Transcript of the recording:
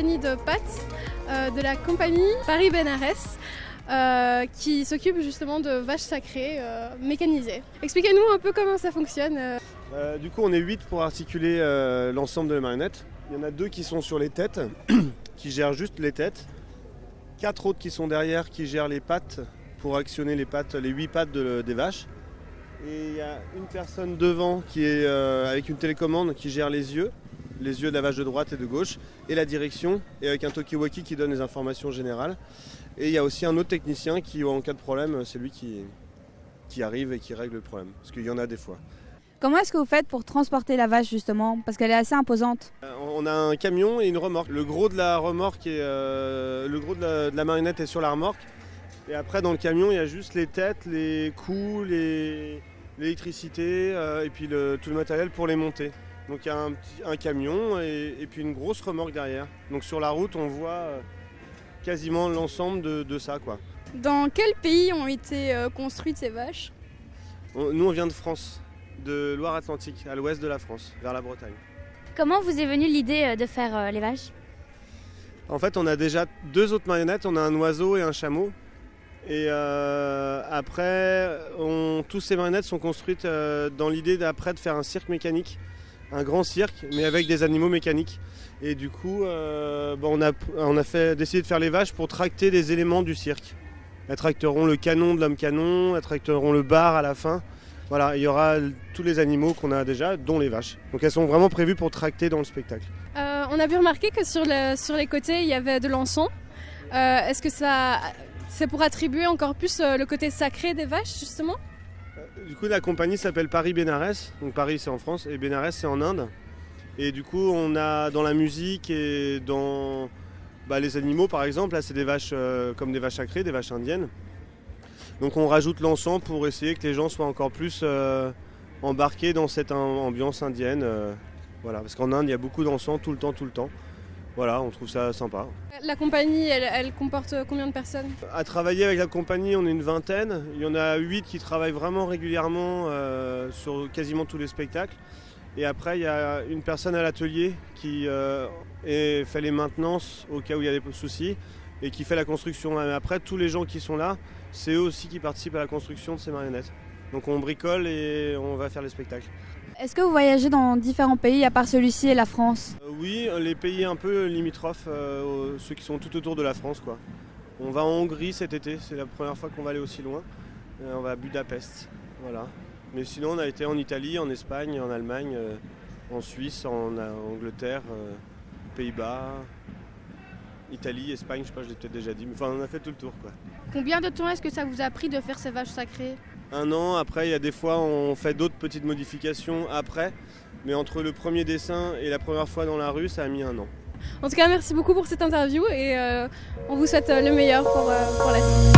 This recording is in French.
compagnie de pâtes de la compagnie Paris-Bénarès qui s'occupe justement de vaches sacrées mécanisées. Expliquez-nous un peu comment ça fonctionne. Du coup, on est 8 pour articuler l'ensemble de la marionnette. Il y en a 2 qui sont sur les têtes, qui gèrent juste les têtes. 4 autres qui sont derrière, qui gèrent les pattes pour actionner les pattes, les 8 pattes des vaches. Et il y a une personne devant qui est avec une télécommande qui gère les yeux de la vache de droite et de gauche, et la direction, et avec un talkie-walkie qui donne les informations générales. Et il y a aussi un autre technicien qui, en cas de problème, c'est lui qui arrive et qui règle le problème, parce qu'il y en a des fois. Comment est-ce que vous faites pour transporter la vache justement? Parce qu'elle est assez imposante. On a un camion et une remorque. Le gros de la remorque et le gros de la marionnette est sur la remorque. Et après dans le camion il y a juste les têtes, les coups, l'électricité et puis tout le matériel pour les monter. Donc il y a un camion et puis une grosse remorque derrière. Donc sur la route on voit quasiment l'ensemble de ça, quoi. Dans quel pays ont été construites ces vaches? Nous on vient de France. De Loire-Atlantique, à l'ouest de la France, vers la Bretagne. Comment vous est venue l'idée de faire les vaches? En fait, on a déjà 2 autres marionnettes, on a un oiseau et un chameau. Et après, toutes ces marionnettes sont construites dans l'idée d'après de faire un cirque mécanique, un grand cirque, mais avec des animaux mécaniques. Et du coup, on a décidé de faire les vaches pour tracter des éléments du cirque. Elles tracteront le canon de l'homme canon, elles tracteront le bar à la fin. Voilà, il y aura tous les animaux qu'on a déjà, dont les vaches. Donc elles sont vraiment prévues pour tracter dans le spectacle. On a pu remarquer que sur les côtés, il y avait de l'encens. Est-ce que c'est pour attribuer encore plus le côté sacré des vaches, justement? Du coup, la compagnie s'appelle Paris-Bénarès. Donc Paris, c'est en France, et Bénarès, c'est en Inde. Et du coup, on a dans la musique et dans les animaux, par exemple, là, c'est des vaches comme des vaches sacrées, des vaches indiennes. Donc on rajoute l'encens pour essayer que les gens soient encore plus embarqués dans cette ambiance indienne. Voilà, parce qu'en Inde, il y a beaucoup d'encens tout le temps. Voilà, on trouve ça sympa. La compagnie, elle comporte combien de personnes? À travailler avec la compagnie, on est une vingtaine. Il y en a 8 qui travaillent vraiment régulièrement sur quasiment tous les spectacles. Et après, il y a une personne à l'atelier qui fait les maintenances au cas où il y a des soucis et qui fait la construction. Mais après, tous les gens qui sont là, c'est eux aussi qui participent à la construction de ces marionnettes. Donc on bricole et on va faire les spectacles. Est-ce que vous voyagez dans différents pays à part celui-ci et la France? Oui, les pays un peu limitrophes, ceux qui sont tout autour de la France, quoi. On va en Hongrie cet été, c'est la première fois qu'on va aller aussi loin. On va à Budapest, voilà. Mais sinon on a été en Italie, en Espagne, en Allemagne, en Suisse, en Angleterre, Pays-Bas, Italie, Espagne, je sais pas, je l'ai peut-être déjà dit, mais enfin on a fait tout le tour, quoi. Combien de temps est-ce que ça vous a pris de faire ces vaches sacrées? 1 an, après il y a des fois on fait d'autres petites modifications après, mais entre le premier dessin et la première fois dans la rue, ça a mis 1 an. En tout cas, merci beaucoup pour cette interview et on vous souhaite le meilleur pour la suite.